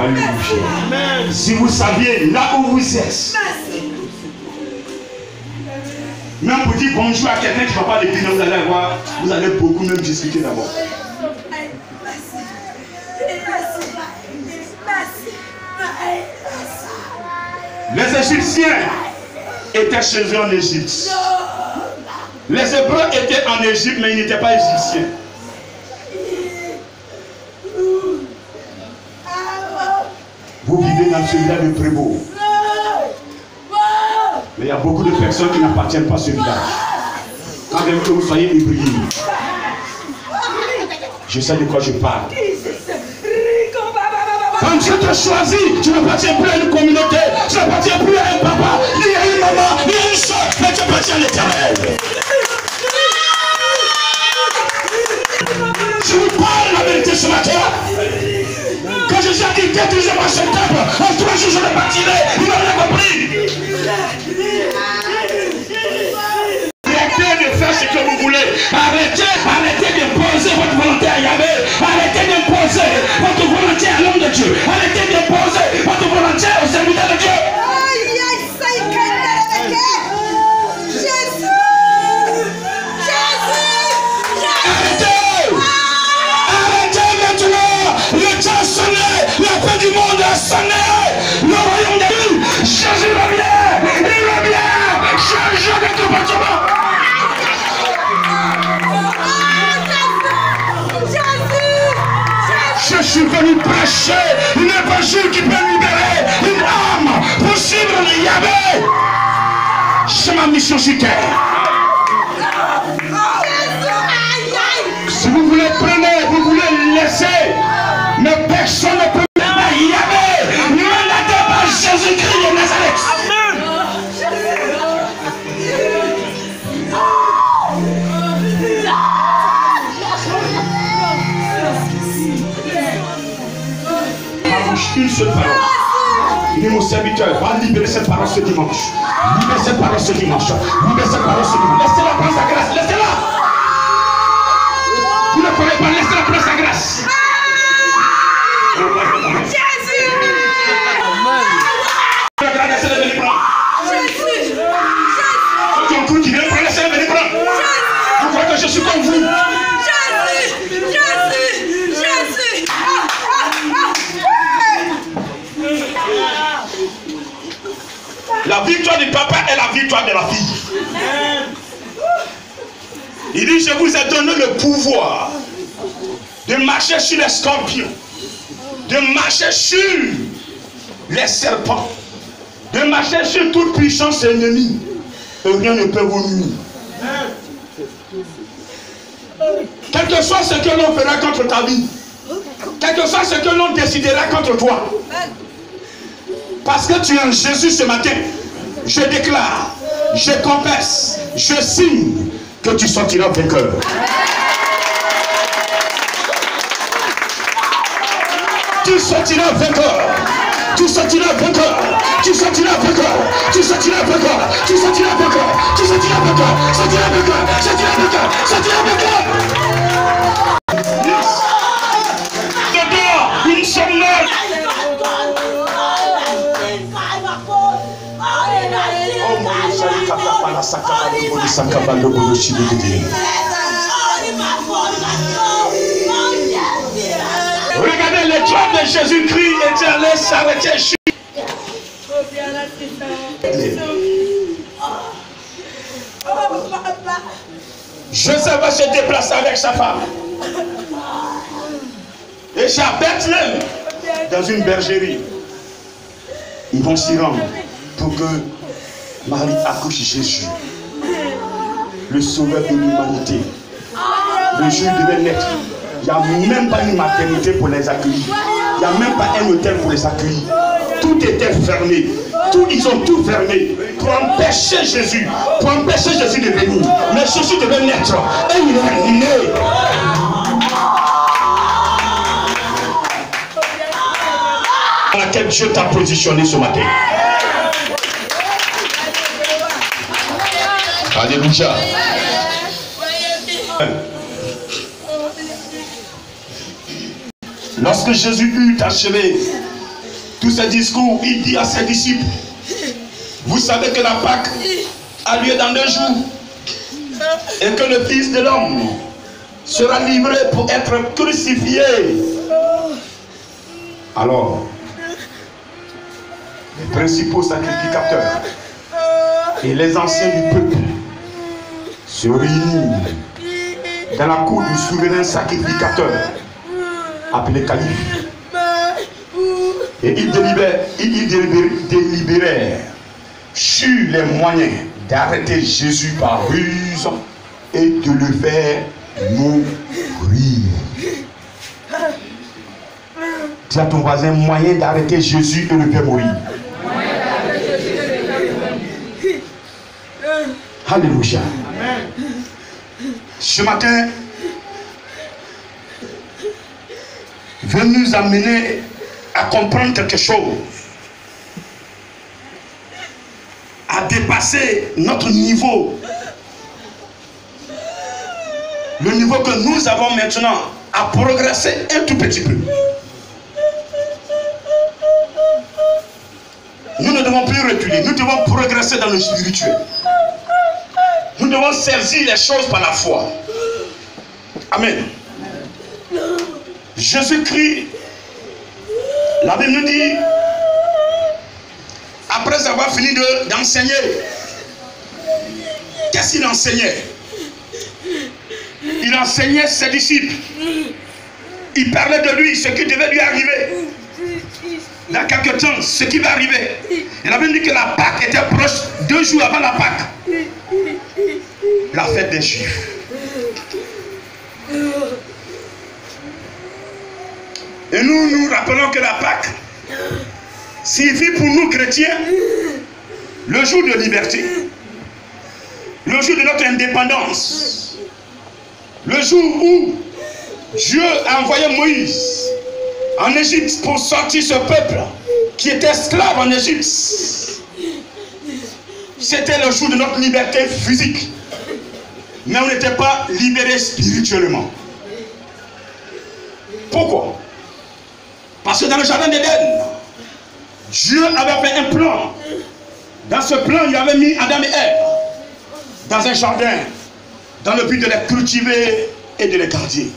Alléluia. Si vous saviez là où vous êtes, même pour dire bonjour à quelqu'un qui ne va pas l'église, vous allez avoir, vous allez beaucoup même discuter d'abord. Les Égyptiens étaient chez eux en Égypte. Les Hébreux étaient en Égypte, mais ils n'étaient pas égyptiens. Vous vivez dans ce village de Prévost. Mais il y a beaucoup de personnes qui n'appartiennent pas à ce village. Quand même que vous soyez hybride, je sais de quoi je parle. Quand Dieu te choisit, tu n'appartiens plus à une communauté, tu n'appartiens plus à un papa, ni à une maman, ni à une soeur, mais tu appartiens à l'Éternel. Je vous parle la vérité ce matin. Quand je suis quitté, tu sais pas ce temple, en 3 jours je l'ai bâtiré, il n'a rien compris. Arrêtez de faire ce que vous voulez. Arrêtez d'imposer votre volonté à Yahvé. Arrêtez d'imposer votre volonté à l'homme de Dieu. Arrêtez d'imposer votre volonté au serviteur de Dieu. Du monde a sonné, le royaume de Dieu, Jésus revient, il revient, change de comportement. Je suis venu prêcher une évangile qui peut libérer une âme pour suivre le Yahvé. C'est ma mission sur terre. Si vous voulez prenez, vous voulez laisser, mais personne ne peut. Yahvé, mandaté par Jésus-Christ de Nazareth. Une seule parole. Il est mon serviteur. Va libérer cette parole ce dimanche. Libérez cette parole ce dimanche. Libérez cette parole ce dimanche. Laissez-la prendre sa grâce. Laissez-la. Vous ne pourrez pas. Laissez-la prendre sa grâce. Je suis comme vous. Jésus. La victoire du papa est la victoire de la fille. Il dit, je vous ai donné le pouvoir de marcher sur les scorpions, de marcher sur les serpents, de marcher sur toute puissance ennemie. Et rien ne peut vous nuire. Quel que soit ce que l'on fera contre ta vie, quel que soit ce que l'on décidera contre toi, parce que tu es en Jésus ce matin, je déclare, je confesse, je signe que tu sortiras vainqueur. Tu sortiras vainqueur. Tu sortiras vainqueur. Tu sortiras vainqueur. Tu sortiras vainqueur. Tu sortiras vainqueur. Tu sortiras vainqueur. Sortiras vainqueur. Sortiras vainqueur. Sortiras vainqueur. Dedans, une somnole. Regardez, les droits de Jésus-Christ étaient allés s'arrêter. Joseph va se déplacer avec sa femme. Et c'est à Bethléem, dans une bergerie. Ils vont s'y rendre pour que Marie accouche Jésus, le sauveur de l'humanité. Le jour devait naître. Il n'y a même pas une maternité pour les accueillir. Il n'y a même pas un hôtel pour les accueillir. Tout était fermé. Ils ont tout fermé pour empêcher Jésus. Pour empêcher Jésus de venir. Mais Jésus devait naître. Et il est né. Dans laquelle Dieu t'a positionné ce matin. Alléluia. Lorsque Jésus eut achevé tous ces discours, il dit à ses disciples, vous savez que la Pâque a lieu dans 2 jours et que le Fils de l'homme sera livré pour être crucifié. Alors, les principaux sacrificateurs et les anciens du peuple se réunissent dans la cour du souverain sacrificateur appelé calife. Et ils délibérèrent sur les moyens d'arrêter Jésus par ruse et de le faire mourir. Dis à ton voisin, moyen d'arrêter Jésus et le faire mourir. Alléluia. Ce matin, veut nous amener à comprendre quelque chose, à dépasser notre niveau, le niveau que nous avons maintenant, à progresser un tout petit peu. Nous ne devons plus reculer, nous devons progresser dans le spirituel. Nous devons saisir les choses par la foi. Amen. Jésus-Christ, la Bible nous dit, après avoir fini d'enseigner, qu'est-ce qu'il enseignait? Il enseignait ses disciples. Il parlait de lui, ce qui devait lui arriver. Dans quelques temps, ce qui va arriver. Et la Bible dit que la Pâque était proche 2 jours avant la Pâque. La fête des Juifs. Et nous rappelons que la Pâque signifie pour nous chrétiens le jour de liberté, le jour de notre indépendance, le jour où Dieu a envoyé Moïse en Égypte pour sortir ce peuple qui était esclave en Égypte. C'était le jour de notre liberté physique, mais on n'était pas libérés spirituellement. Pourquoi? Parce que dans le jardin d'Éden, Dieu avait fait un plan. Dans ce plan, il avait mis Adam et Ève dans un jardin, dans le but de les cultiver et de les garder.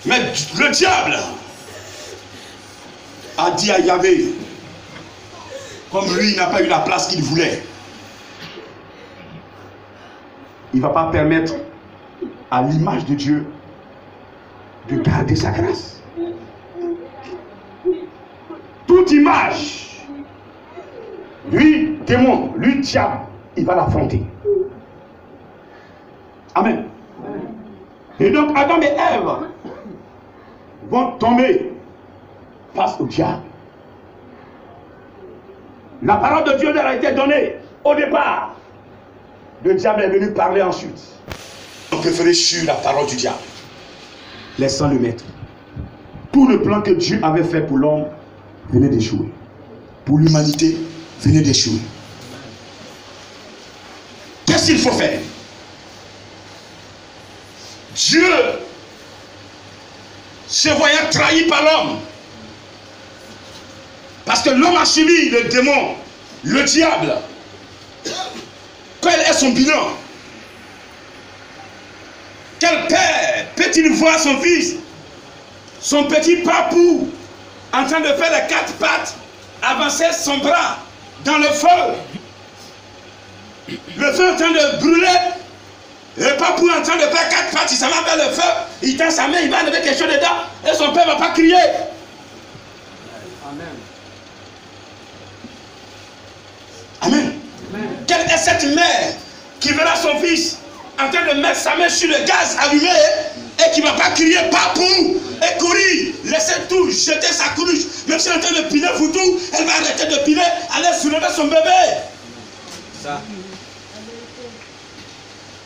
Mais le diable a dit à Yahvé, comme lui n'a pas eu la place qu'il voulait, il ne va pas permettre à l'image de Dieu de garder sa grâce. Toute image, lui, démon, lui, diable, il va l'affronter. Amen. Et donc Adam et Ève vont tomber face au diable. La parole de Dieu leur a été donnée au départ. Le diable est venu parler ensuite. On préférait suivre la parole du diable, laissant le maître. Tout le plan que Dieu avait fait pour l'homme venait d'échouer. Pour l'humanité, venait d'échouer. Qu'est-ce qu'il faut faire? Dieu, se voyant trahi par l'homme, parce que l'homme a suivi le démon, le diable. Quel est son bilan? Quel père peut-il voir son fils, son petit papou, en train de faire les 4 pattes, avancer son bras dans le feu? Le feu est en train de brûler. Le papou est en train de faire 4 pattes, il s'en va vers le feu, il tend sa main, il va enlever quelque chose dedans, et son père ne va pas crier. Amen. Amen. Amen. Quelle est cette mère qui verra son fils en train de mettre sa main sur le gaz allumé et qui ne va pas crier papou et courir, laisser tout, jeter sa cruche, même si elle est en train de piler foutou, elle va arrêter de piler, aller soulever son bébé. Ça.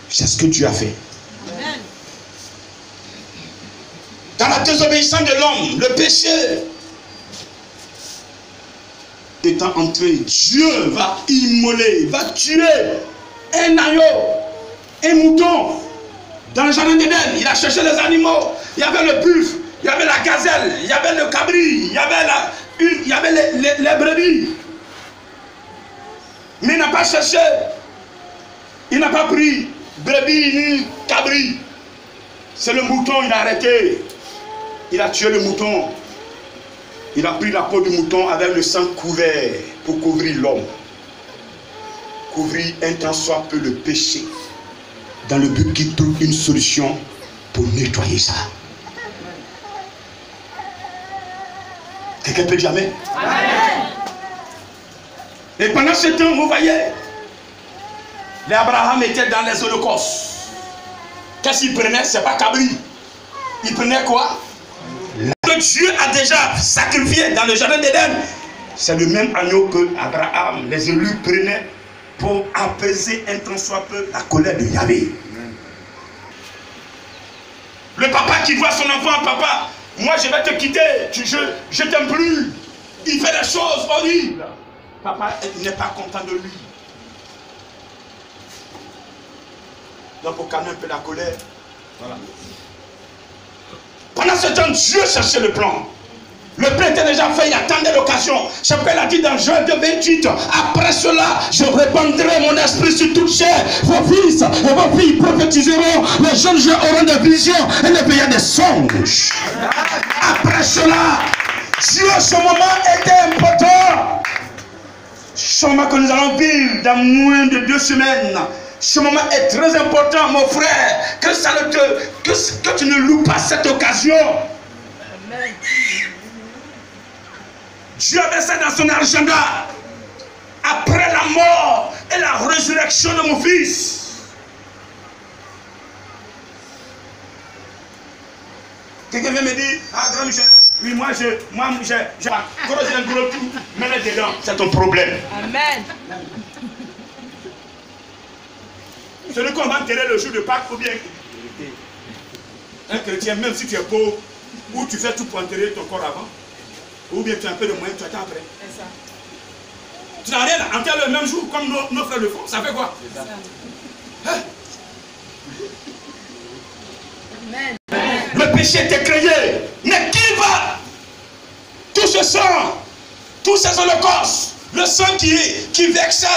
C'est ce que Dieu a fait. Amen. Dans la désobéissance de l'homme, le péché étant entré, Dieu va immoler, va tuer un agneau, un mouton. Dans le jardin d'Éden, il a cherché les animaux. Il y avait le buffle, il y avait la gazelle, il y avait le cabri, il y avait, les brebis. Mais il n'a pas cherché, il n'a pas pris brebis ni cabri. C'est le mouton, il a arrêté. Il a tué le mouton. Il a pris la peau du mouton avec le sang couvert pour couvrir l'homme. Couvrir un tant soit peu le péché. Dans le but qu'il trouve une solution pour nettoyer ça. Quelqu'un peut dire amen? Amen. Et pendant ce temps, vous voyez, l'Abraham était dans les holocaustes. Qu'est-ce qu'il prenait? C'est pas cabri. Il prenait quoi? Que Dieu a déjà sacrifié dans le jardin d'Éden. C'est le même agneau que Abraham, les élus prenaient pour apaiser un tant soit peu la colère de Yahvé. Le papa qui voit son enfant, papa, moi je vais te quitter, je t'aime plus. Il fait des choses horribles. Papa n'est pas content de lui. Donc pour calmer un peu la colère, voilà. Pendant ce temps, Dieu cherchait le plan. Le plan était déjà fait, il attendait l'occasion. C'est pourquoi il a dit dans Joël 2:28, après cela, je répandrai mon esprit sur toute chair. Vos fils et vos filles prophétiseront, les jeunes gens auront des visions et les veillards des songes. Après cela, Dieu, ce moment était important. Ce moment que nous allons vivre dans moins de 2 semaines. Ce moment est très important, mon frère. Que tu ne loues pas cette occasion. Amen. Dieu avait ça dans son agenda. Après la mort et la résurrection de mon fils. Quelqu'un vient me dire, ah grand missionnaire, oui, moi j'ai creusé un gros trou, mets-le dedans, c'est ton problème. Amen. Celui qu'on va enterrer le jour de Pâques, ou bien un chrétien, même si tu es pauvre, ou tu fais tout pour enterrer ton corps avant, ou bien tu as un peu de moyens, tu attends après. Ça. Tu n'as rien à enterrer le même jour, comme nos frères le font, ça fait quoi? Hein? Amen. Le péché était créé, mais qui va? Tout ce sang, tous ces holocaustes, le sang qui vexait,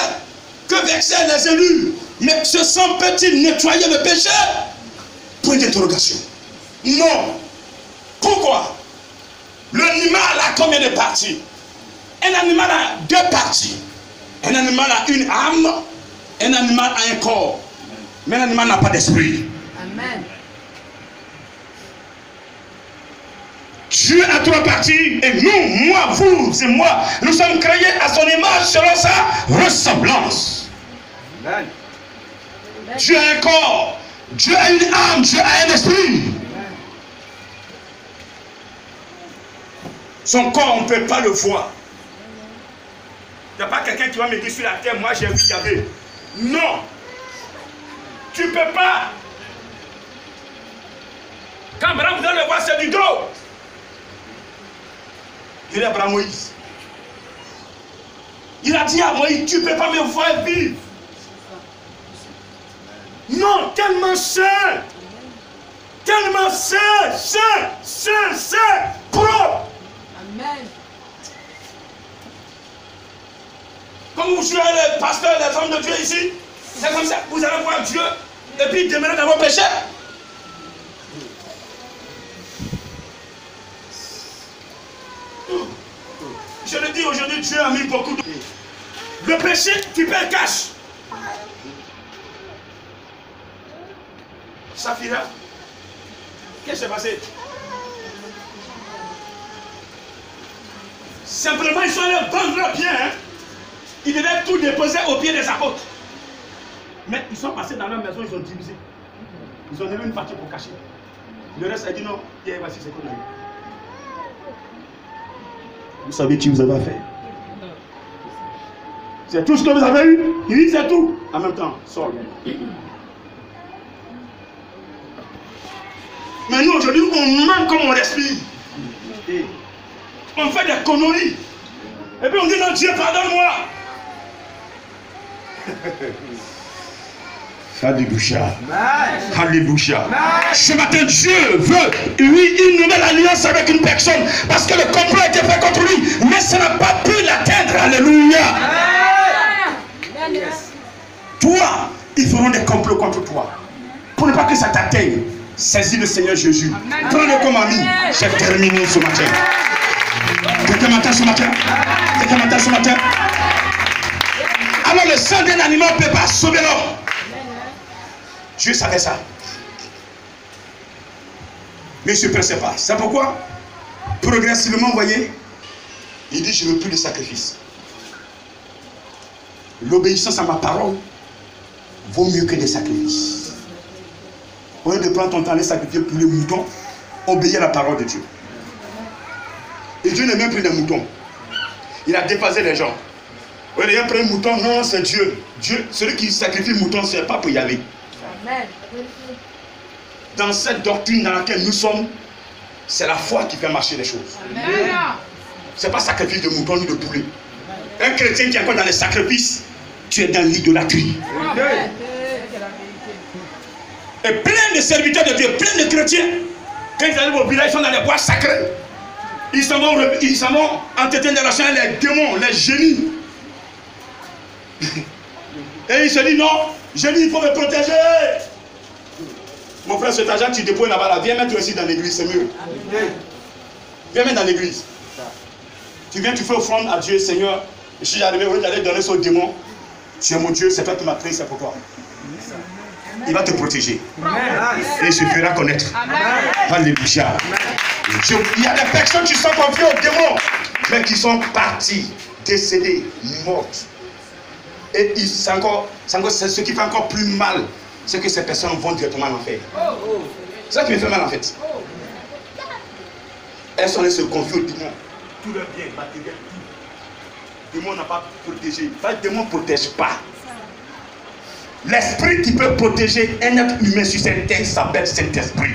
que vexaient les élus, mais ce sang peut-il nettoyer le péché? Point d'interrogation. Non. Pourquoi? L'animal a combien de parties? Un animal a 2 parties. Un animal a une âme, un animal a un corps. Mais un animal n'a pas d'esprit. Amen. Dieu a 3 parties et nous, moi, vous et moi, nous sommes créés à son image selon sa ressemblance. Amen. Dieu a un corps, Dieu a une âme, Dieu a un esprit. Son corps, on ne peut pas le voir. Il n'y a pas quelqu'un qui va me dire sur la terre, moi j'ai vu Yahvé. Non. Tu ne peux pas. Quand Abraham vous allez le voir, c'est du dos. Il est Abraham Moïse. Il a dit à Moïse, tu ne peux pas me voir vivre. Non, tellement saint. Tellement saint, propre. Amen. Comme vous jouez les pasteurs, les hommes de Dieu ici, c'est comme ça, vous allez voir Dieu et puis demeurer dans vos péchés. Je le dis aujourd'hui, Dieu a mis beaucoup de... Le péché, tu peux le cacher. Saphira, qu'est-ce qui s'est passé? Simplement, ils sont allés vendre bien. Hein? Ils devaient tout déposer au pied des apôtres. Mais ils sont passés dans leur maison, ils ont divisé. Ils ont donné une partie pour cacher. Le reste a dit non, et voici ce qu'on a eu. Vous savez qui vous avez affaire? C'est tout ce que vous avez eu? Il dit c'est tout. En même temps, sort. Mais nous aujourd'hui, on manque comme on respire. On fait des conneries. Et puis on dit non, Dieu, pardonne-moi. Alléluia. Alléluia. Ce matin, Dieu veut, oui, une nouvelle alliance avec une personne. Parce que le complot a été fait contre lui. Mais ça n'a pas pu l'atteindre. Alléluia. Toi, ils feront des complots contre toi. Pour ne pas que ça t'atteigne, saisis le Seigneur Jésus. Prends-le comme ami. J'ai terminé ce matin. Quelqu'un m'entend ce matin? Quelqu'un m'entend ce matin? Alors le sang d'un animal ne peut pas sauver l'homme. Dieu savait ça. Mais il ne se pressait pas. C'est pourquoi, progressivement, vous voyez, il dit, je ne veux plus de sacrifice. L'obéissance à ma parole vaut mieux que des sacrifices. Au lieu de prendre ton temps à aller sacrifier pour les moutons, obéis à la parole de Dieu. Et Dieu n'est même plus des moutons. Il a dépassé les gens. Oui, les gens prennent un mouton, non, c'est Dieu. Dieu, celui qui sacrifie le mouton, ce n'est pas pour y aller. Dans cette doctrine dans laquelle nous sommes, c'est la foi qui fait marcher les choses. Ce n'est pas sacrifice de mouton ni de poulet. Un chrétien qui est encore dans les sacrifices, tu es dans l'idolâtrie. Et plein de serviteurs de Dieu, plein de chrétiens, quand ils arrivent au village, ils sont dans les bois sacrés. Ils s'en vont entretenir des relations avec les démons, les génies. Et il se dit non, génie, il faut me protéger. Mon frère, cet argent, tu déposes là-bas, là. Viens mettre aussi dans l'église, c'est mieux. Viens mettre dans l'église. Tu viens, tu fais offrande à Dieu, Seigneur. Je suis arrivé, au lieu d'aller donner ça au démon. Tu es mon Dieu, c'est toi qui m'as créé, c'est pour toi. Il va te protéger. Et il se fera connaître. Alléluia. Il y a des personnes qui sont confiées aux démons, mais qui sont parties, décédées, mortes. Et c'est ce qui fait encore plus mal, c'est que ces personnes vont directement à l'enfer. C'est ça qui me fait mal en fait. Elles sont allées se confier aux démons. Tout leur bien matériel, tout. Le démon n'a pas protégé. Le démon ne protège pas. L'esprit qui peut protéger un être humain sur cette terre s'appelle Saint-Esprit.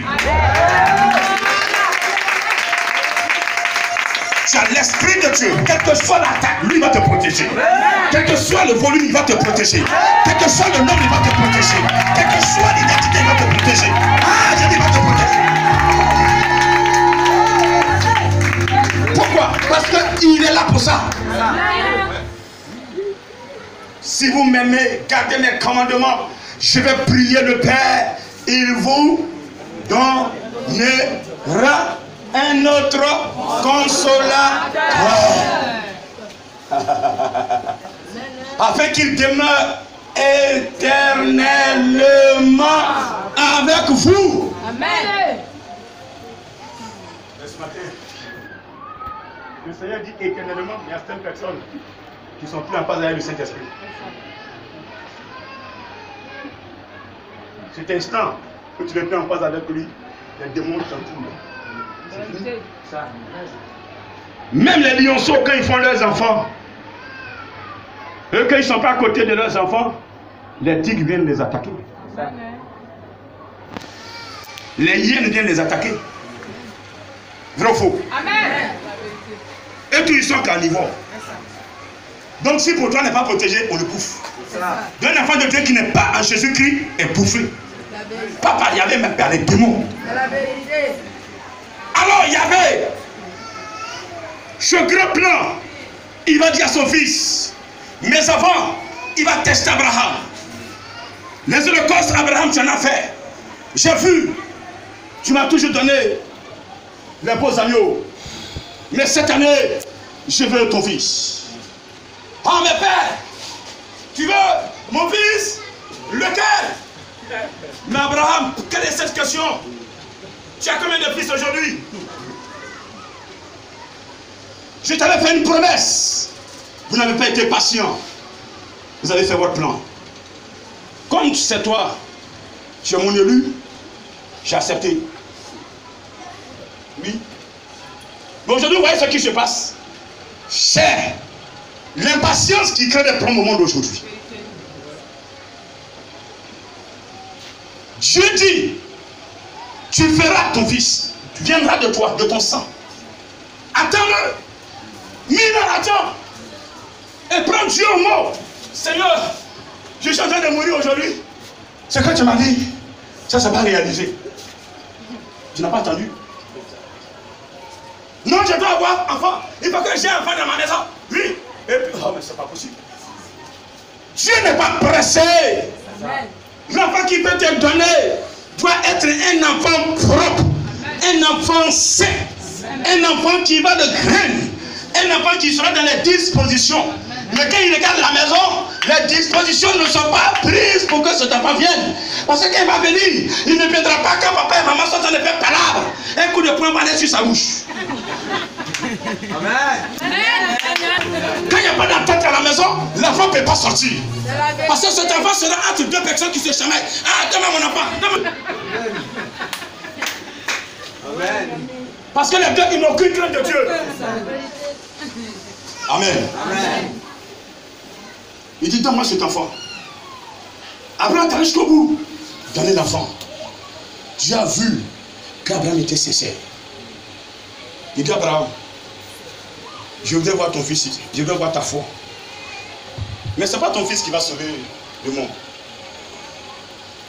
Tu as l'esprit de Dieu. Quelle que soit l'attaque, lui va te protéger. Quel que soit le volume, il va te protéger. Quel que soit le nom, il va te protéger. Quelle que soit l'identité, il va te protéger. Ah, je dis, il va te protéger. Pourquoi? Parce qu'il est là pour ça. Si vous m'aimez, gardez mes commandements. Je vais prier le Père. Il vous donnera un autre consolateur. Afin qu'il demeure éternellement avec vous. Amen. Ce matin, le Seigneur dit éternellement, mais il y a certaines personnes qui sont plus en phase avec le Saint-Esprit. Cet instant que tu n'es plus en phase avec lui, les démons t'entourent. Même les lionceaux, quand ils font leurs enfants, eux, quand ils ne sont pas à côté de leurs enfants, les tigres viennent les attaquer. Les hyènes viennent les attaquer. Vrai ou faux? Amen. Et tous ils sont carnivores. Donc si pour toi n'est pas protégé, on le bouffe. Un enfant de Dieu qui n'est pas en Jésus-Christ est bouffé. Papa, il y avait même pas les démons. Alors il y avait ce grand plan. Il va dire à son fils, mais avant, il va tester Abraham. Les holocaustes, Abraham, tu en as fait. J'ai vu, tu m'as toujours donné les beaux agneaux. Mais cette année, je veux ton fils. Ah, mais père, tu veux mon fils? Lequel? Mais Abraham, quelle est cette question? Tu as combien de fils aujourd'hui? Je t'avais fait une promesse. Vous n'avez pas été patient. Vous avez fait votre plan. Comme c'est toi, tu es mon élu, j'ai accepté. Oui. Mais aujourd'hui, vous voyez ce qui se passe. C'est l'impatience qui crée des problèmes au monde d'aujourd'hui. Dieu dit, tu feras ton fils, viendra de toi, de ton sang. Attends-le. 1000 ans, attends. Et prends Dieu au mot. Seigneur, je suis en train de mourir aujourd'hui. Ce que tu m'as dit, ça ne s'est pas réalisé. Tu n'as pas entendu? Non, je dois avoir enfant. Il faut que j'ai un enfant dans ma maison. Oui. Et puis, oh, mais c'est pas possible. Dieu n'est pas pressé. L'enfant qui peut te donner doit être un enfant propre, un enfant sain, un enfant qui va de graine, un enfant qui sera dans les dispositions. Mais quand il regarde la maison, les dispositions ne sont pas prises pour que cet enfant vienne. Parce que quand il va venir, il ne viendra pas quand papa et maman sont en train de faire palabre. Un coup de poing va aller sur sa bouche. Amen. Quand il n'y a pas d'attente à la maison, l'enfant ne peut pas sortir. Parce que cet enfant sera entre deux personnes qui se chamaillent. Ah, donne-moi mon enfant. Amen. Parce que les deux, ils n'ont aucune crainte de Dieu. Amen. Amen. Il dit, donne-moi cet enfant. Abraham est jusqu'au bout. Donnez l'enfant. Dieu a vu qu'Abraham était sincère. Il dit, Abraham, je voudrais voir ton fils ici. Je voudrais voir ta foi. Mais ce n'est pas ton fils qui va sauver le monde.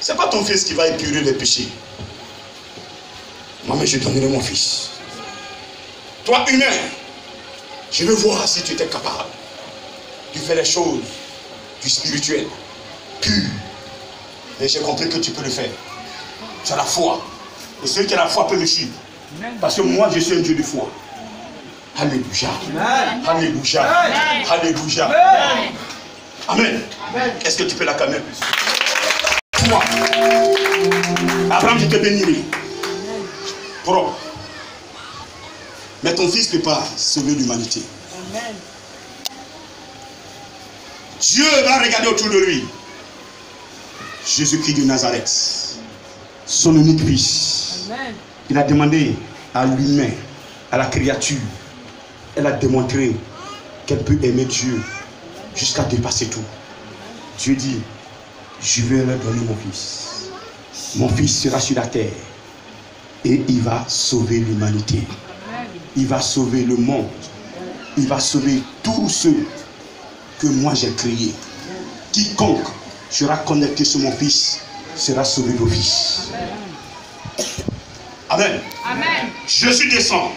Ce n'est pas ton fils qui va épurer les péchés. Moi, mais je donnerai mon fils. Toi, humain, je veux voir si tu étais capable de faire les choses du spirituel, pur. Et j'ai compris que tu peux le faire. Tu as la foi. Et celui qui a la foi peut me suivre. Parce que moi, je suis un Dieu de foi. Alléluia. Alléluia. Alléluia. Amen. Est-ce que tu peux l'acclamer plus? Toi, Abraham, je te bénis. Propre. Mais ton fils ne peut pas sauver l'humanité. Dieu va regarder autour de lui. Jésus-Christ de Nazareth, son unique fils. Amen. Il a demandé à l'humain, à la créature, elle a démontré qu'elle peut aimer Dieu jusqu'à dépasser tout. Dieu dit, je vais leur donner mon fils. Mon fils sera sur la terre et il va sauver l'humanité. Il va sauver le monde. Il va sauver tous ceux que moi j'ai créés. Quiconque sera connecté sur mon fils sera sauvé d'office. Amen. Amen. Jésus descend.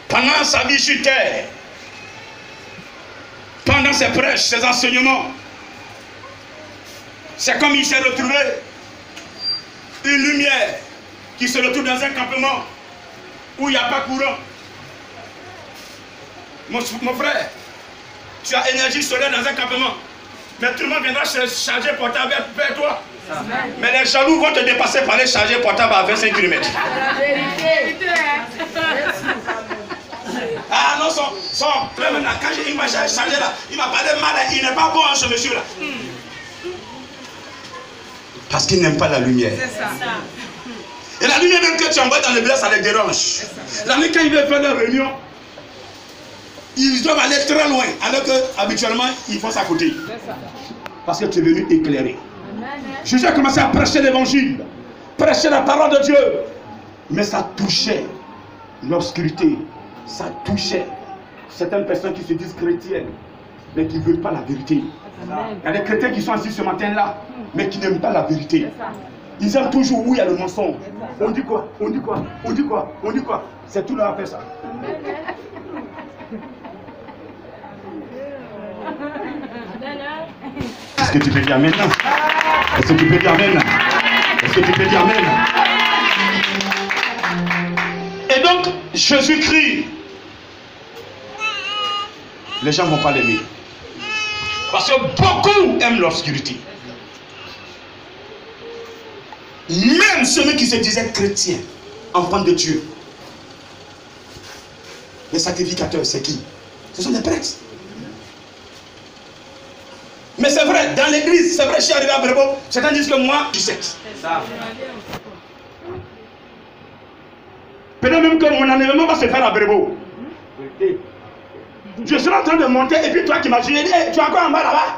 Pendant sa vie sur terre, pendant ses prêches, ses enseignements, c'est comme il s'est retrouvé une lumière qui se retrouve dans un campement où il n'y a pas courant. Mon frère, tu as énergie solaire dans un campement, mais tout le monde viendra charger portable vers toi. Amen. Mais les jaloux vont te dépasser par les charger portable à 25 km. Ah non, quand il m'a chargé là, il m'a parlé mal, il n'est pas bon ce monsieur là. Parce qu'il n'aime pas la lumière. Et la lumière même que tu envoies dans le village, ça les dérange. La nuit quand ils veulent faire leur réunion, ils doivent aller très loin, alors qu'habituellement, ils font ça à côté. Parce que tu es venu éclairer. Jésus a commencé à prêcher l'évangile, prêcher la parole de Dieu. Mais ça touchait l'obscurité, ça touchait certaines personnes qui se disent chrétiennes, mais qui ne veulent pas la vérité. Il y a des chrétiens qui sont assis ce matin-là, mais qui n'aiment pas la vérité. Ils aiment toujours où il y a le mensonge. On dit quoi? On dit quoi? On dit quoi? On dit quoi? C'est tout leur affaire ça. Est-ce que tu peux dire amen? Est-ce que tu peux dire amen? Est-ce que tu peux dire amen? Et donc, Jésus-Christ, les gens ne vont pas l'aimer. Parce que beaucoup aiment l'obscurité. Même ceux qui se disaient chrétiens, enfants de Dieu. Les sacrificateurs, c'est qui? Ce sont des prêtres. Mais c'est vrai, dans l'église, c'est vrai, je suis arrivé à Brebo, certains disent que moi, je sais. Peut-être même que mon enlèvement va se faire à Brebo. Je serai en train de monter et puis toi qui m'as dit, hey, tu es encore en bas là-bas?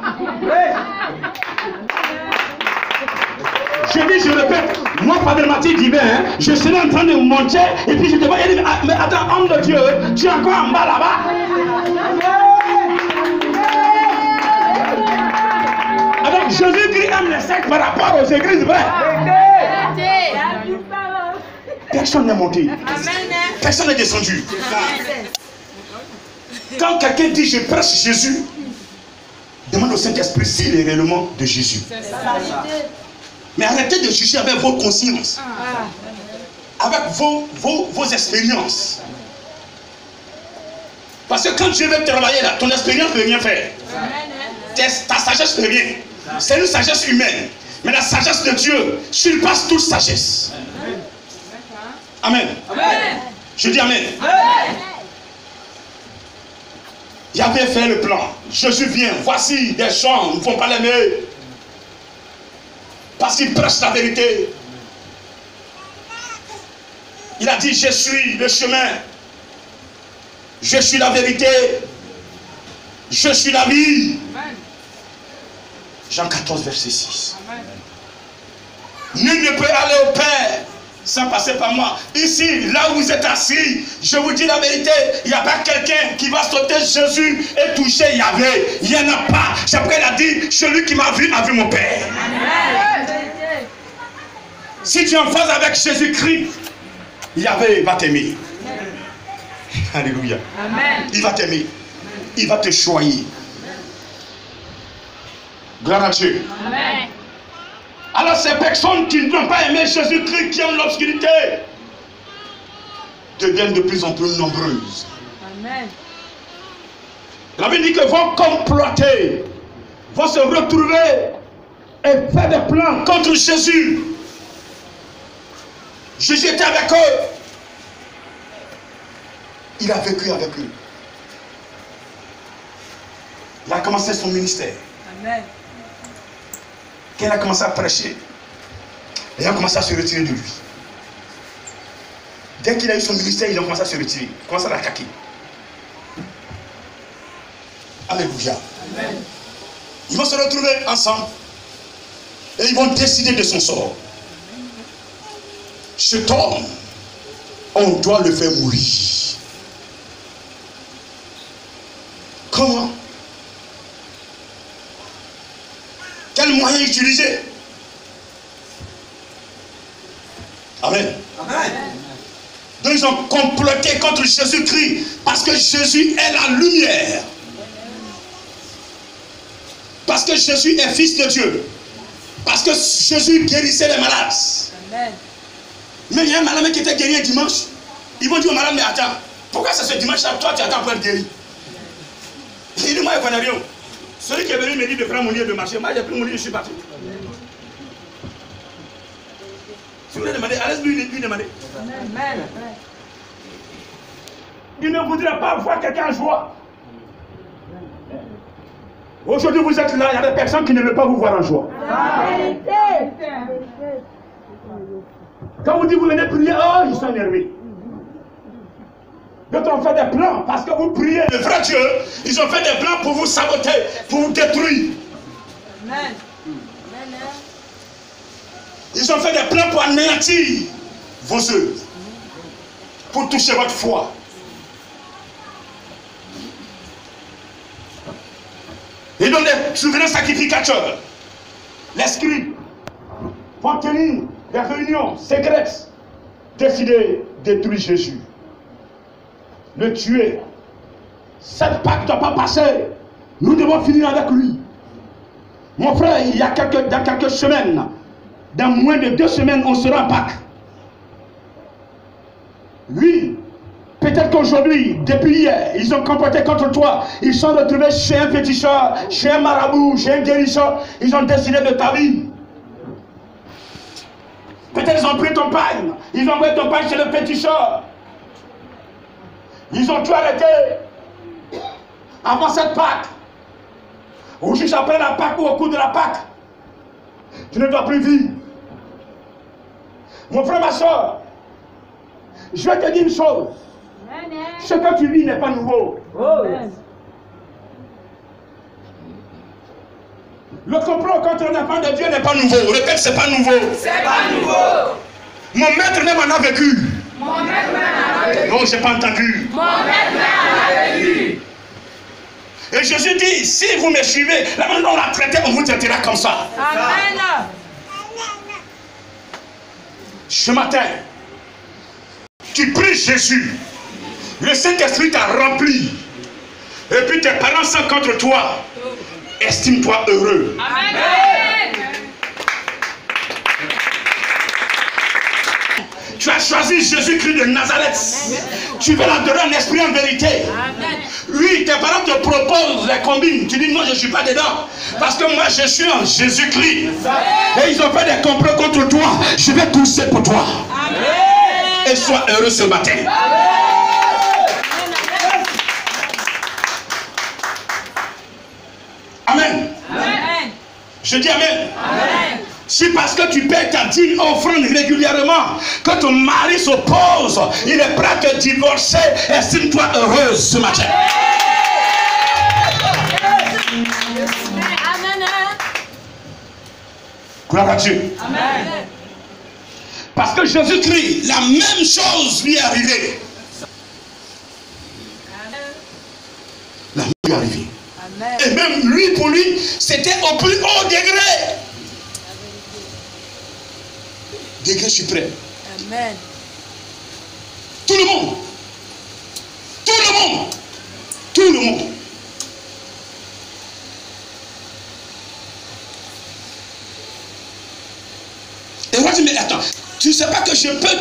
Je dis, je répète, moi, Padre Mathieu divin, hein, je serai en train de monter et puis je te vois, mais attends, homme de Dieu, tu es encore en bas là-bas? Alors, Jésus-Christ aime les sectes par rapport aux églises vraies. Personne n'est monté. Personne n'est descendu. Quand quelqu'un dit je prêche Jésus, demande au Saint-Esprit s'il est réellement de Jésus. Mais arrêtez de juger avec vos consciences, avec vos expériences. Parce que quand Dieu veut travailler là, ton expérience ne peut rien faire. Ta sagesse ne peut rien. C'est une sagesse humaine. Mais la sagesse de Dieu surpasse toute sagesse. Amen. Amen. Je dis Amen. Amen. Yahvé fait le plan. Jésus vient. Voici des gens, ils ne vont pas l'aimer. Parce qu'il prêche la vérité. Il a dit, je suis le chemin. Je suis la vérité. Je suis la vie. Amen. Jean 14, verset 6. Amen. Nul ne peut aller au Père sans passer par moi. Ici, là où vous êtes assis, je vous dis la vérité, il n'y a pas quelqu'un qui va sauter Jésus et toucher Yahvé. Il n'y en a pas. C'est pourquoi il a dit, celui qui m'a vu mon Père. Amen. Si tu es en phase avec Jésus-Christ, Yahvé va t'aimer. Alléluia. Amen. Il va t'aimer. Il va te choyer. Gloire à Dieu. Amen. Alors ces personnes qui n'ont pas aimé Jésus-Christ, qui aiment l'obscurité, deviennent de plus en plus nombreuses. Amen. La Bible dit que vont comploter, vont se retrouver et faire des plans contre Jésus. Jésus était avec eux. Il a vécu avec eux. Il a commencé son ministère. Amen. Quand il a commencé à prêcher, il a commencé à se retirer de lui. Dès qu'il a eu son ministère, il a commencé à se retirer. Il a commencé à l'attaquer. Alléluia. Amen. Ils vont se retrouver ensemble et ils vont décider de son sort. Cet homme, on doit le faire mourir. Comment? Quel moyen utiliser? Amen. Amen. Donc ils ont comploté contre Jésus-Christ parce que Jésus est la lumière. Parce que Jésus est fils de Dieu. Parce que Jésus guérissait les malades. Amen. Mais il y a un malade qui était guéri un dimanche. Ils vont dire au malade, mais attends, pourquoi c'est ce dimanche-là, toi tu attends pour être guéri? Il dit, moi je connais rien. Celui qui est venu me dit de prendre mon lieu de marcher. Moi j'ai pris mon lieu, je suis parti. Si vous voulez demander, allez-y lui demander. Amen. Il ne voudrait pas voir quelqu'un en joie. Aujourd'hui vous êtes là, il y a des personnes qui ne veulent pas vous voir en joie. Quand vous dites vous venez prier, oh ils sont énervés. D'autres ont fait des plans parce que vous priez le vrai Dieu. Ils ont fait des plans pour vous saboter, pour vous détruire. Amen. Ils ont fait des plans pour anéantir vos œuvres, pour toucher votre foi. Ils donnent des souverains sacrificateurs. Les scribes vont tenir des réunions secrètes, décider de détruire Jésus, le tuer. Cette Pâque ne doit pas passer. Nous devons finir avec lui. Mon frère, il y a dans quelques semaines, dans moins de 2 semaines, on sera en Pâque. Oui, peut-être qu'aujourd'hui, depuis hier, ils ont comploté contre toi. Ils sont retrouvés chez un féticheur, chez un marabout, chez un guérisseur. Ils ont décidé de ta vie. Peut-être ils ont pris ton pain. Ils ont envoyé ton pain chez le féticheur. Ils ont tout arrêté. Avant cette Pâque. Ou juste après la Pâque ou au cours de la Pâque. Tu ne dois plus vivre. Mon frère, ma soeur, je vais te dire une chose. Ce que tu vis n'est pas nouveau. Le complot contre un enfant de Dieu n'est pas nouveau. Répète, c'est pas nouveau. C'est pas nouveau. Mon maître même en a vécu. Mon maître même en a vécu. Non, j'ai pas entendu. Mon maître même en a vécu. Et Jésus dit, si vous me suivez, la manière dont on l'a traité, on vous traitera comme ça. Amen. Ce matin, tu pries Jésus. Le Saint-Esprit t'a rempli. Et puis tes parents sont contre toi. Estime-toi heureux. Amen. Tu as choisi Jésus-Christ de Nazareth. Tu veux l'adorer en esprit, en vérité. Amen. Oui, tes parents te proposent les combines. Tu dis non, je ne suis pas dedans. Parce que moi, je suis en Jésus-Christ. Et ils ont fait des complots contre toi. Je vais tousser pour toi. Amen. Et sois heureux ce matin. Amen. Amen. Je dis amen. Amen. Si parce que tu paies ta dîme offrande régulièrement, que ton mari s'oppose, il est prêt à te divorcer, estime-toi heureuse ce matin. Amen. Gloire à Dieu. Amen. Parce que Jésus-Christ, la même chose lui est arrivée. La même lui est arrivée. Amen. Et même lui, pour lui, c'était au plus haut degré. Degré suprême. Amen. Tout le monde. Tout le monde. Tout le monde. Et moi, je dis, mais attends, tu ne sais pas que je peux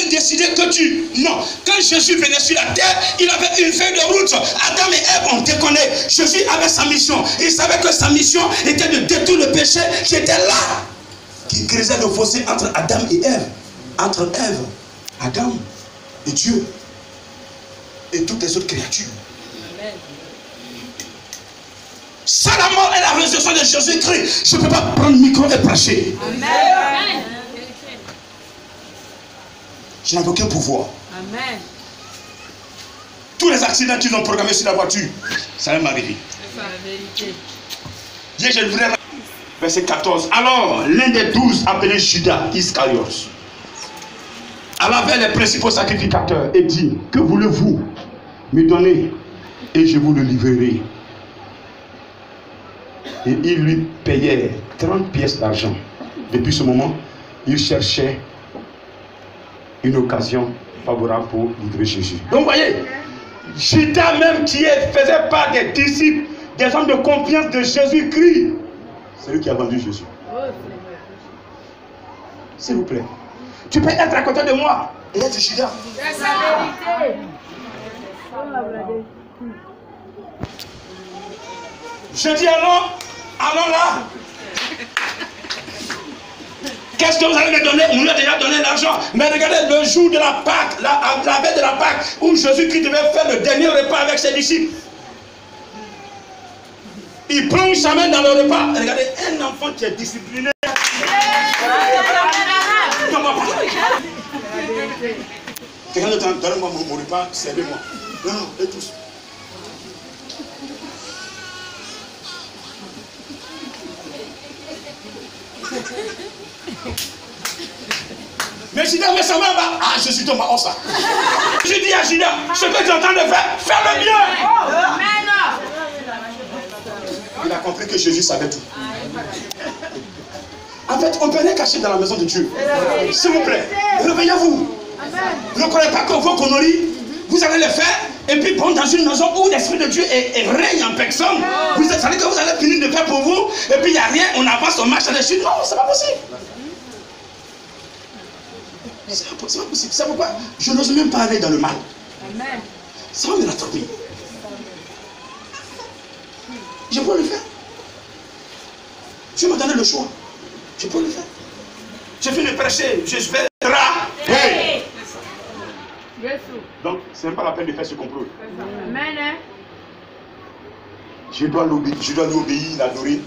décider que tu... Non, quand Jésus venait sur la terre, il avait une feuille de route. Adam et Ève, on te connaît. Jésus avait sa mission. Il savait que sa mission était de détruire le péché qui était là, qui creusait le fossé entre Adam et Ève. Entre Ève, Adam et Dieu. Et toutes les autres créatures. Amen. Sans la mort et la résurrection de Jésus-Christ, je ne peux pas prendre le micro et prêcher. Amen. Je n'avais aucun pouvoir. Amen. Tous les accidents qu'ils ont programmés sur la voiture, ça va m'arriver. C'est ça la vérité. Hier, je voudrais... Verset 14. Alors, l'un des 12, appelé Judas Iscariote, alla vers les principaux sacrificateurs et dit, que voulez-vous me donner et je vous le livrerai. Et ils lui payaient 30 pièces d'argent. Depuis ce moment, il cherchait une occasion favorable pour livrer Jésus. Donc, vous voyez, Judas même qui faisait part des disciples, des hommes de confiance de Jésus-Christ, c'est lui qui a vendu Jésus. S'il vous plaît. Tu peux être à côté de moi et être Judas. C'est la vérité. Je dis allons là. Qu'est-ce que vous allez me donner? On lui a déjà donné l'argent. Mais regardez le jour de la Pâque, la veille de la Pâque, où Jésus-Christ devait faire le dernier repas avec ses disciples. Il plonge sa main dans le repas. Regardez, un enfant qui est discipliné. Quelqu'un d'autre, donne-moi mon repas, servez-moi. Non, non, eux tous. Mais Judas, mais ça va. Ah, je suis tombé en ça. Je dis à Judas, ce que tu es en train de faire, fais-le bien. Il a compris que Jésus savait tout. En fait, on peut rien cacher dans la maison de Dieu. S'il vous plaît, réveillez-vous. Ne croyez pas que vos conneries, vous allez les faire. Et puis, bon, dans une maison où l'Esprit de Dieu règne en personne, vous savez que vous allez finir de faire pour vous. Et puis, il n'y a rien, on avance, on marche dessus. Non, c'est pas possible. C'est pas possible. C'est pourquoi je n'ose même pas aller dans le mal. Ça va me rattraper. Je peux le faire. Dieu m'a donné le choix. Je peux le faire. Je viens de prêcher. Je vais rater. Donc, ce n'est pas la peine de faire ce complot. Je dois lui obéir, l'adorer.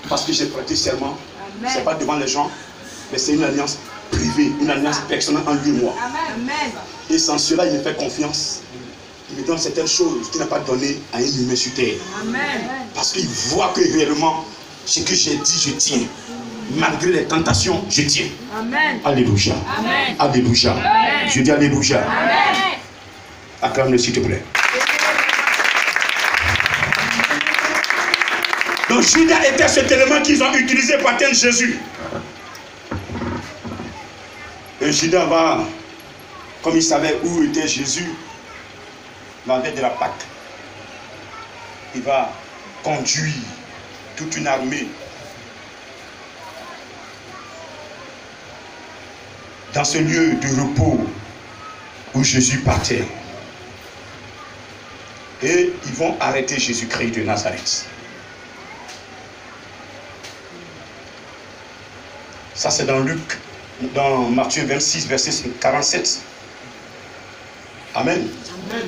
Parce que j'ai prêté serment. Ce n'est pas devant les gens. Mais c'est une alliance privée, une alliance personnelle en lui et moi. Et sans cela, il me fait confiance. Il me donne certaines choses qu'il n'a pas données à un humain sur terre. Parce qu'il voit que réellement, ce que j'ai dit, je tiens. Malgré les tentations, je tiens. Alléluia. Alléluia. Je dis alléluia. Acclame-le s'il te plaît. Donc Judas était cet élément qu'ils ont utilisé pour atteindre Jésus. Et Judas va, comme il savait où était Jésus, la veille de la Pâque, il va conduire toute une armée dans ce lieu de repos où Jésus partait. Et ils vont arrêter Jésus-Christ de Nazareth. Ça c'est dans Luc, dans Matthieu 26, verset 47. Amen. Amen.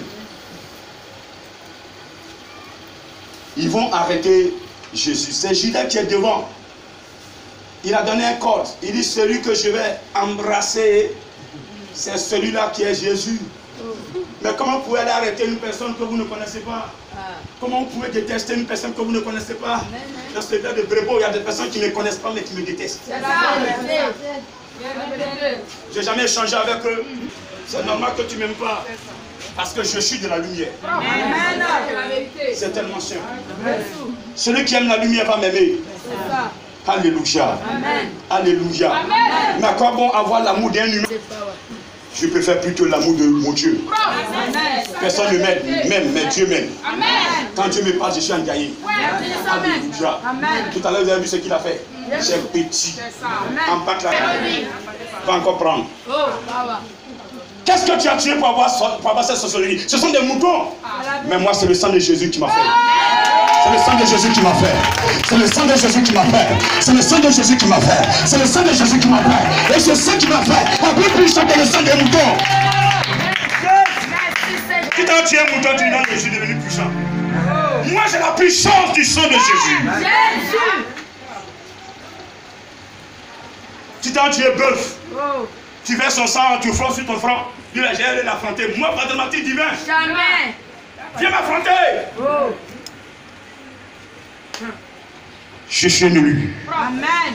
Ils vont arrêter Jésus. C'est Judas qui est devant. Il a donné un code. Il dit, celui que je vais embrasser, c'est celui-là qui est Jésus. Mais comment vous pouvez aller arrêter une personne que vous ne connaissez pas? Comment vous pouvez détester une personne que vous ne connaissez pas? Dans ce cas de Brébeau, il y a des personnes qui ne me connaissent pas mais qui me détestent. Je n'ai jamais échangé avec eux. C'est normal que tu ne m'aimes pas. Parce que je suis de la lumière. C'est tellement simple. Celui qui aime la lumière va m'aimer. Alléluia. Alléluia. Mais à quoi bon avoir l'amour d'un humain? Je préfère plutôt l'amour de mon Dieu. Personne ne m'aime, mais Dieu m'aime. Quand Dieu me parle, je suis engagé. Alléluia. Tout à l'heure, vous avez vu ce qu'il a fait. J'ai petit. En pâte là. Va encore prendre. Qu'est-ce que tu as tué pour avoir cette sorcellerie? Ce sont des moutons. Mais moi, c'est le sang de Jésus qui m'a fait. C'est le sang de Jésus qui m'a fait. C'est le sang de Jésus qui m'a fait. C'est le sang de Jésus qui m'a fait. C'est le sang de Jésus qui m'a fait. Et ce sang qui m'a fait a plus puissant que le sang des moutons. Si tu as tué un mouton, tu dis non, je suis devenu puissant. Moi, j'ai la puissance du sang de Jésus. Si tu as tué bœuf, tu fais son sang, tu frôles sur ton front. Dis là, j'ai allé l'affronter. Moi, pas de ma petite divin. Jamais. Viens m'affronter. Je suis un élu. Amen.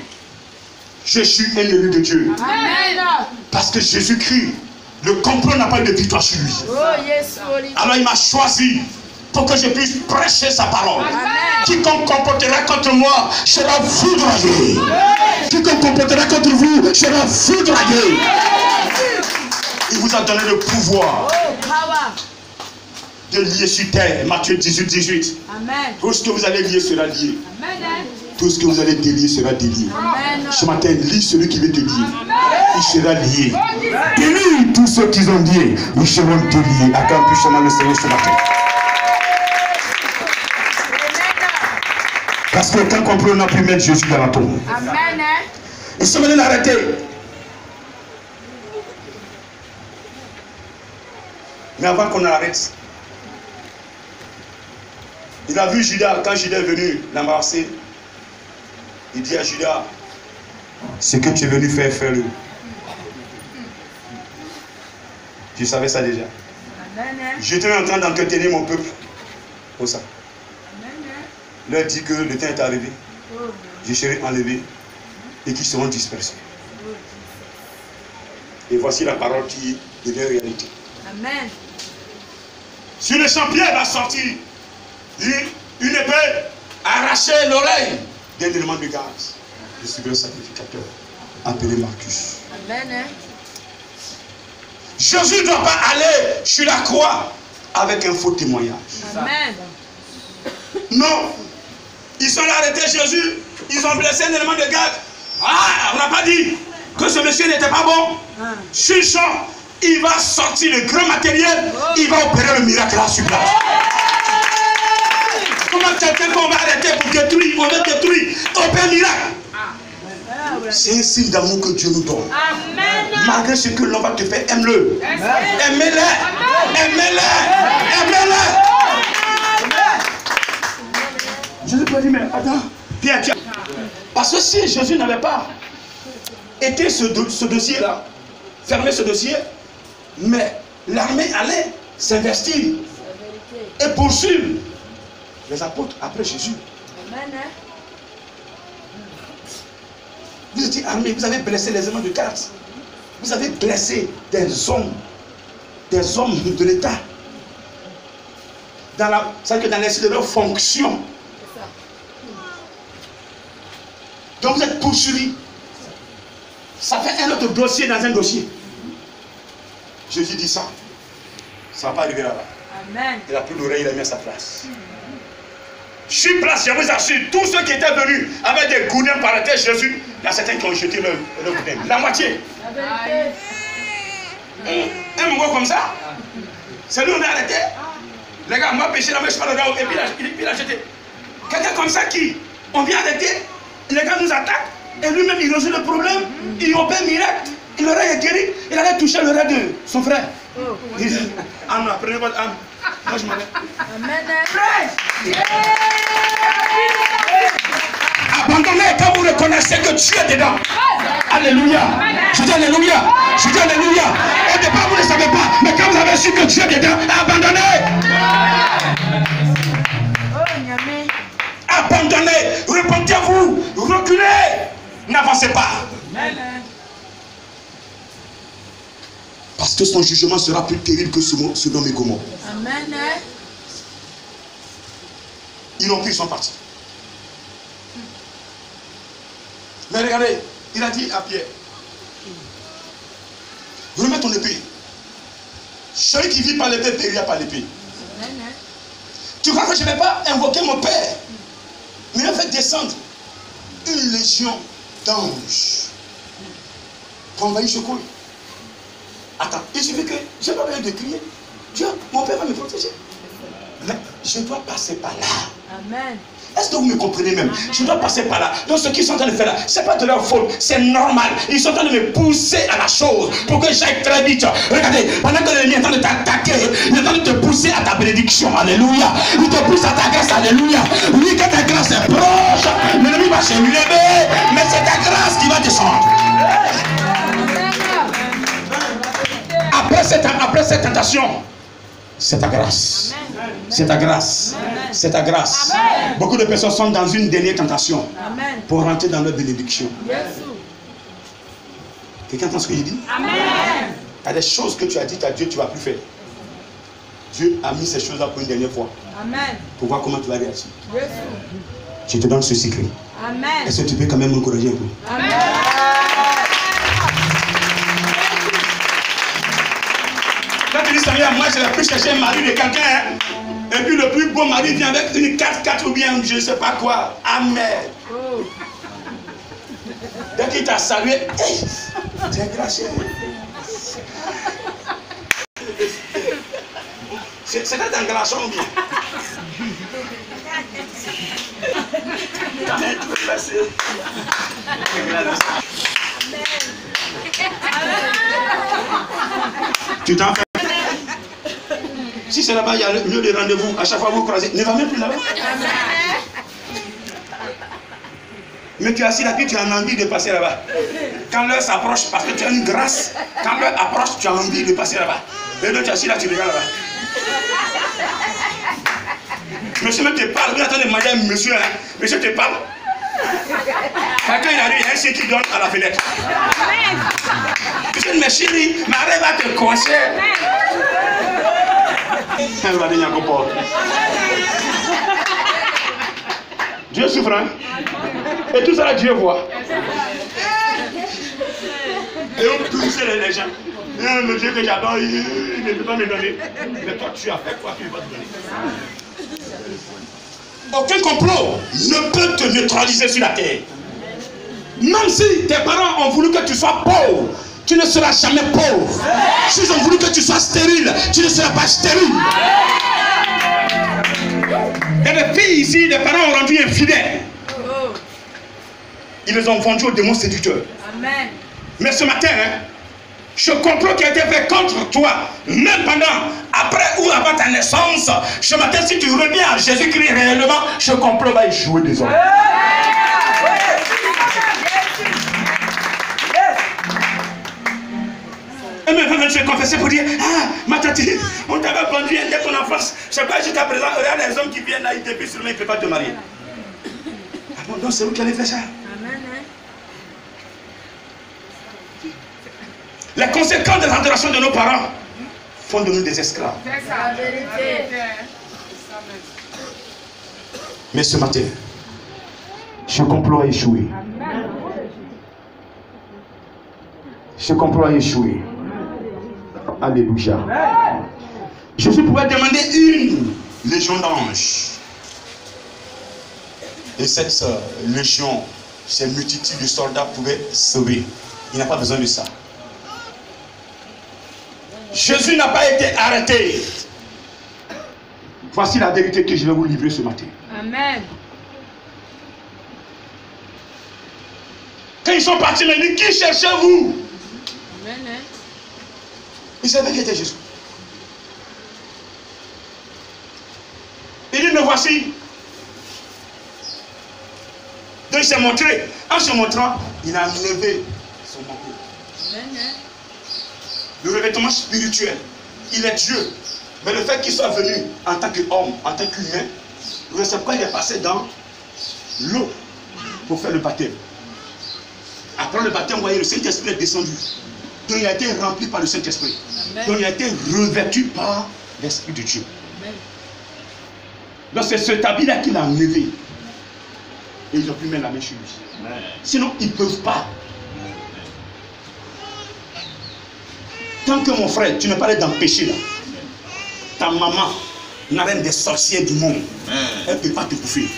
Je suis un élu de Dieu. Amen. Parce que Jésus-Christ, le complot n'a pas eu de victoire sur lui. Alors il m'a choisi pour que je puisse prêcher sa parole. Amen. Quiconque comportera contre moi sera foudroyé. Quiconque comportera contre vous sera foudroyé. Il vous a donné le pouvoir de lier sur terre. Matthieu 18, 18. Amen. Tout ce que vous allez lier sera lié. Amen. Tout ce que vous allez délier sera délié. Amen. Ce matin, lis celui qui veut te lier. Il sera lié. Délie tous ceux qui ont lié. Ils seront déliés. Acclame puissamment le Seigneur ce matin. Parce que tant qu'on peut, on a pu mettre Jésus dans la tombe. Amen. Ils sont venus l'arrêter. Mais avant qu'on l'arrête, il a vu Judas, quand Judas est venu l'embrasser, il dit à Judas, ce que tu es venu faire, fais-le. Tu savais ça déjà. J'étais en train d'entretenir mon peuple. Pour ça. Leur dit que le temps est arrivé. Je serai enlevé et qu'ils seront dispersés. Et voici la parole qui devient réalité. Amen. Sur le champ, Pierre va sortir une épée, arracher l'oreille d'un élément de gaz. Je suis un sacrificateur appelé Marcus. Amen. Jésus ne doit pas aller sur la croix avec un faux témoignage. Amen. Non. Ils sont arrêtés Jésus, ils ont blessé un élément de gaz. Ah, on n'a pas dit que ce monsieur n'était pas bon. Sur le champ, il va sortir le grand matériel, il va opérer le miracle là sur place. Comment quelqu'un qu'on va arrêter pour détruire, on va détruire, opérer un miracle? C'est un signe d'amour que Dieu nous donne. Amen. Malgré ce que l'on va te faire, aime-le. Aimez-le. Aimez-le. Aimez-le. Jésus peut dire, mais attends, Pierre, tiens. Parce que si Jésus n'avait pas été ce dossier-là, fermé ce dossier, mais l'armée allait s'investir et poursuivre les apôtres après Jésus. Amen. Vous étiez armés, vous avez blessé les éléments de cartes. Vous avez blessé des hommes de l'État. C'est-à-dire que dans l'exercice de leur fonction. Donc vous êtes poursuivis. Ça fait un autre dossier dans un dossier. Jésus dit ça. Ça ne va pas arriver là-bas. Amen. Il n'a plus l'oreille, il a mis à sa place. Sur place, je vous assure, tous ceux qui étaient venus avec des goudins par la tête, Jésus, il y a certains qui ont jeté leur goudin. La moitié. Un mongol comme ça, c'est lui on a arrêté. Les gars, moi péché la main, je parle là, et puis il a jeté. Quelqu'un comme ça qui, on vient arrêter, les gars nous attaquent, et lui-même il résout le problème, il opère miracle, il aurait guéri, il allait toucher le rêve de son frère. Il dit, âme, prenez votre âme. Moi je m'en vais. Amen. Abandonnez quand vous reconnaissez que Dieu est dedans. Alléluia. Je dis alléluia. Je dis alléluia. Au départ vous ne savez pas, mais quand vous avez su que Dieu est dedans, abandonnez. Abandonnez. Repentez-vous. Reculez. N'avancez pas. Parce que son jugement sera plus terrible que Sodome et Gomorrhe. Amen. Ils n'ont plus, ils sont partis. Mais regardez, il a dit à Pierre, remets ton épée. Celui qui vit par l'épée périra par l'épée. Tu crois que je ne vais pas invoquer mon Père? Mais il a fait descendre une légion d'anges pour envahir ce coin. Attends, il suffit que je n'ai pas besoin de crier. Dieu, mon Père va me protéger. Mais je dois passer par là. Amen. Est-ce que vous me comprenez même? Je dois passer par là. Donc ce qu'ils sont en train de faire là, ce n'est pas de leur faute, c'est normal. Ils sont en train de me pousser à la chose pour que j'aille très vite. Regardez, pendant que l'ennemi est en train de t'attaquer, il est en train de te pousser à ta bénédiction. Alléluia. Il te pousse à ta grâce. Alléluia. Oui, que ta grâce est proche, l'ennemi va se lever, mais c'est ta grâce qui va descendre. Après cette tentation, c'est ta grâce. C'est ta grâce. C'est ta grâce. Beaucoup de personnes sont dans une dernière tentation pour rentrer dans leur bénédiction. Quelqu'un entend ce que je dis? Amen. Il y a des choses que tu as dites à Dieu, tu ne vas plus faire. Dieu a mis ces choses-là pour une dernière fois. Amen. Pour voir comment tu vas réagir. Je te donne ce secret. Amen. Est-ce que tu peux quand même m'encourager un peu? Amen. Quand tu dis Seigneur, moi je vais plus chercher un mari de quelqu'un, hein? Et puis le plus beau mari vient avec une 4x4 ou bien je ne sais pas quoi. Amen. Oh. Dès qu'il t'a salué, hey, tu es gracieux. C'était un glaçon ou bien? Amen, tu peux passer. Tu t'en fais. Si c'est là-bas, il y a le lieu de rendez-vous. À chaque fois vous croisez, ne va même plus là-bas. Mais tu es assis là-bas, tu as envie de passer là-bas. Quand l'heure s'approche, parce que tu as une grâce, quand l'heure approche, tu as envie de passer là-bas. Et donc tu es assis là, tu regardes là-bas. Monsieur même te parle, vous attendez de manger un monsieur, hein. Monsieur te parle. Quand il arrive, il y a un chien qui donne à la fenêtre. Monsieur, mais chérie, m'arrive à te coincer. Dieu souffre, hein? Et tout ça là, Dieu voit. Et on pousse les gens. Le Dieu que j'adore, il ne peut pas me donner. Mais toi, tu as fait quoi qu'il va te donner? Aucun complot ne peut te neutraliser sur la terre. Même si tes parents ont voulu que tu sois pauvre, tu ne seras jamais pauvre. S'ils ont voulu que tu sois stérile, tu ne seras pas stérile. Il y a des filles ici, les parents ont rendu infidèles. Ils les ont vendus aux démons séducteurs. Amen. Mais ce matin, hein, ce complot qui a été fait contre toi, même pendant, après ou avant ta naissance, ce matin, si tu reviens à Jésus-Christ réellement, ce complot va échouer désormais. Et maintenant, je vais confesser pour dire, ah, ma tante, on t'avait vendu dès ton enfance. Je sais pas jusqu'à présent, regarde les hommes qui viennent là, ils te pisent sur le main, ils ne peuvent pas te marier. Ah bon, donc c'est vous qui allez faire ça? Amen. Les conséquences des adorations de nos parents font de nous des esclaves. C'est la vérité. Mais ce matin, Ce complot a échoué. Ce complot a échoué. Alléluia. Jésus pouvait demander une légion d'anges. Et cette légion, ces multitudes de soldats pouvaient sauver. Il n'a pas besoin de ça. Jésus n'a pas été arrêté. Voici la vérité que je vais vous livrer ce matin. Amen. Quand ils sont partis, ils ont dit, qui cherchez-vous? Amen. Ils savaient qui était Jésus. Il dit, me voici. Donc il s'est montré. En se montrant, il a levé son manteau. Amen. Le revêtement spirituel. Il est Dieu. Mais le fait qu'il soit venu en tant qu'homme, en tant qu'humain, c'est pourquoi il est passé dans l'eau pour faire le baptême. Après le baptême, vous voyez, le Saint-Esprit est descendu. Donc il a été rempli par le Saint-Esprit. Donc il a été revêtu par l'Esprit de Dieu. Amen. Donc c'est cet habit-là qu'il a enlevé. Et ils ont pu mettre la main sur lui. Amen. Sinon, ils ne peuvent pas. Tant que mon frère, tu n'es pas allé dans le péché là, ta maman, la reine des sorciers du monde, elle ne peut pas te bouffer.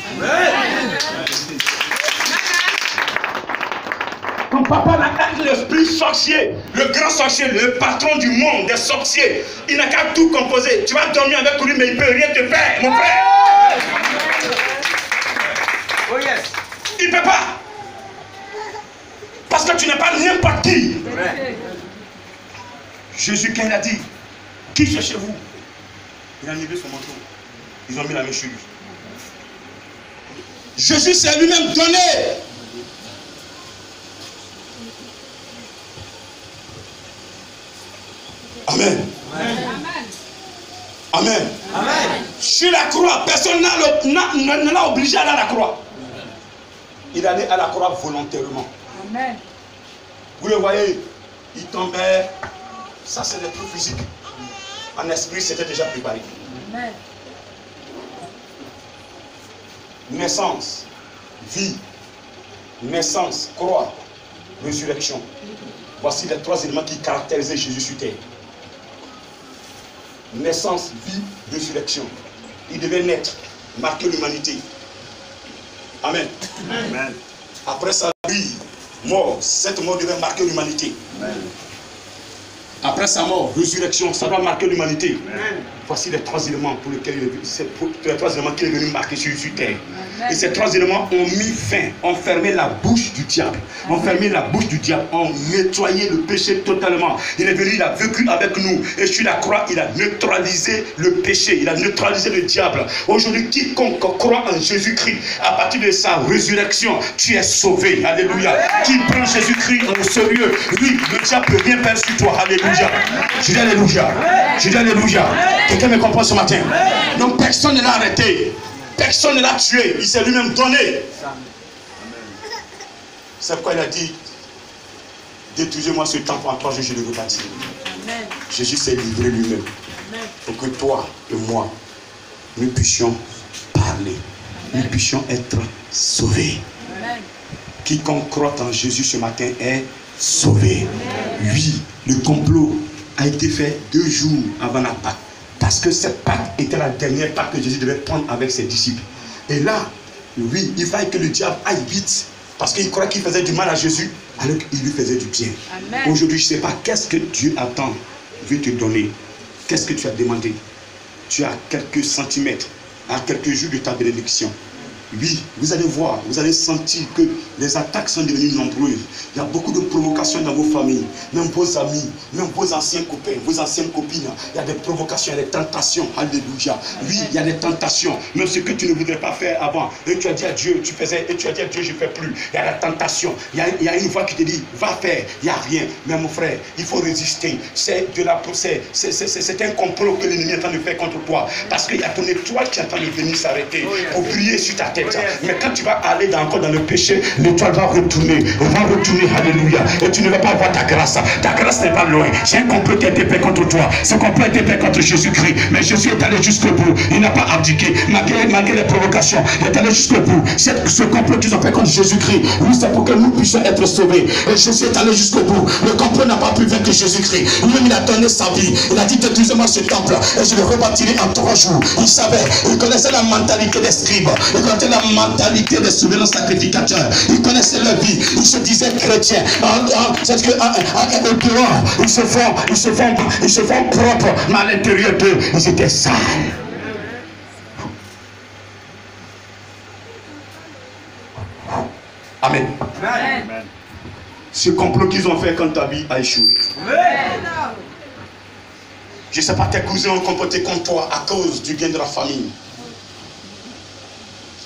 Ton papa n'a qu'à être l'esprit sorcier, le grand sorcier, le patron du monde des sorciers. Il n'a qu'à tout composer. Tu vas dormir avec lui, mais il ne peut rien te faire, mon frère. Oh yes. Il ne peut pas. Parce que tu n'es pas n'importe qui. Jésus, quand il a dit, qui cherchez-vous? Il a enlevé son manteau. Ils ont mis la main sur lui. Jésus s'est lui-même donné. Amen. Amen. Amen. Amen. Sur la croix, personne ne l'a obligé à aller à la croix. Il allait à la croix volontairement. Amen. Vous le voyez, il tombait. Ça, c'est des trucs physiques. En esprit, c'était déjà préparé. Amen. Naissance, vie, naissance, croix, résurrection. Voici les trois éléments qui caractérisaient Jésus sur terre. Naissance, vie, résurrection. Il devait naître, marquer l'humanité. Amen. Amen. Après sa vie, mort, cette mort devait marquer l'humanité. Après sa mort, résurrection, ça doit marquer l'humanité. Voici les trois éléments pour lesquels qu'il est venu marquer sur terre. Et ces trois éléments ont mis fin, ont fermé la bouche du diable. Ont fermé la bouche du diable, ont nettoyé le péché totalement. Il est venu, il a vécu avec nous. Et sur la croix, il a neutralisé le péché. Il a neutralisé le diable. Aujourd'hui, quiconque croit en Jésus-Christ, à partir de sa résurrection, tu es sauvé. Alléluia. Qui prend Jésus-Christ au sérieux, lui, le diable ne peut rien faire sur toi. Alléluia. Je dis alléluia. Je dis alléluia. Quelqu'un me comprend ce matin? Donc personne ne l'a arrêté. Personne ne l'a tué. Il s'est lui-même donné. C'est pourquoi il a dit, détruisez-moi ce temple en 3 jours, je le rebâtirai. Jésus s'est livré lui-même. Pour que toi et moi, nous puissions parler. Nous puissions être sauvés. Quiconque croit en Jésus ce matin est sauvé. Oui, le complot a été fait 2 jours avant la Pâque. Parce que cette Pâque était la dernière Pâque que Jésus devait prendre avec ses disciples. Et là, oui, il fallait que le diable aille vite. Parce qu'il croit qu'il faisait du mal à Jésus, alors qu'il lui faisait du bien. Aujourd'hui, je ne sais pas qu'est-ce que Dieu attend, veut te donner. Qu'est-ce que tu as demandé? Tu as quelques centimètres, à quelques jours de ta bénédiction. Oui, vous allez voir, vous allez sentir que les attaques sont devenues nombreuses. Il y a beaucoup de provocations dans vos familles, même vos amis, même vos anciens copains, vos anciennes copines. Il y a des provocations, il y a des tentations. Alléluia. Oui, il y a des tentations. Même ce que tu ne voudrais pas faire avant. Et tu as dit à Dieu, tu faisais, et tu as dit à Dieu, je ne fais plus. Il y a la tentation. Il y a une voix qui te dit, va faire. Il n'y a rien. Mais mon frère, il faut résister. C'est un complot que l'ennemi est en train de faire contre toi. Parce qu'il y a ton étoile qui est en train de venir s'arrêter pour briller sur ta tête. tête. Mais quand tu vas aller encore dans le péché, l'étoile va retourner. Elle va retourner, alléluia. Et tu ne vas pas avoir ta grâce. Ta grâce n'est pas loin. C'est un complot qui a été fait contre toi. Ce complot a été fait contre Jésus-Christ. Mais Jésus est allé jusqu'au bout. Il n'a pas abdiqué. Malgré les provocations, il est allé jusqu'au bout. Ce complot qu'ils ont fait contre Jésus-Christ, oui, c'est pour que nous puissions être sauvés. Et Jésus est allé jusqu'au bout. Le complot n'a pas pu vaincre Jésus-Christ. Lui-même, il a donné sa vie. Il a dit, détruisez-moi ce temple et je le rebâtirai en 3 jours. Il savait, il connaissait la mentalité des scribes. Il connaissait la mentalité des souverains sacrificateurs. Il connaissait leur vie. Il se disait chrétien. C'est que au dehors, ils se font propres, mais à l'intérieur d'eux, ils étaient sales. Amen. Amen. Ce complot qu'ils ont fait quand ta vie a échoué. Je ne sais pas, tes cousins ont comporté contre toi à cause du gain de la famille.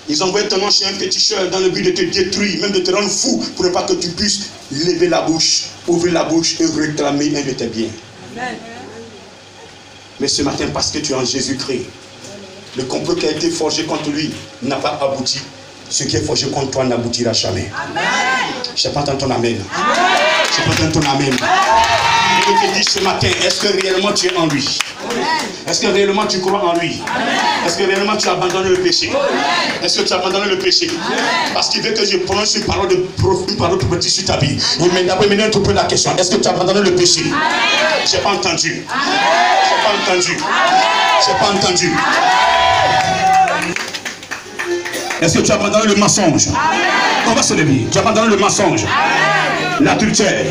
Ils ont envoyé ton nom chez un féticheur dans le but de te détruire, même de te rendre fou, pour ne pas que tu puisses lever la bouche, ouvrir la bouche et réclamer un de tes biens. Amen. Mais ce matin, parce que tu es en Jésus-Christ, le complot qui a été forgé contre lui n'a pas abouti. Ce qui est forgé contre toi n'aboutira jamais. Amen. Je n'ai pas entendu ton amen. Je n'ai pas entendu ton amen. Je te dis ce matin, est-ce que réellement tu es en lui? Est-ce que réellement tu crois en lui? Est-ce que réellement tu as abandonné le péché? Est-ce que tu as abandonné le péché? Parce qu'il veut que je prononce une parole de prophétie sur ta vie. Il m'a d'abord mené un peu la question. Est-ce que tu as abandonné le péché? Je n'ai pas entendu. Je n'ai pas entendu. Je n'ai pas entendu. Est-ce que tu as abandonné le mensonge? On va se lever. Tu as abandonné le mensonge, l'adultère,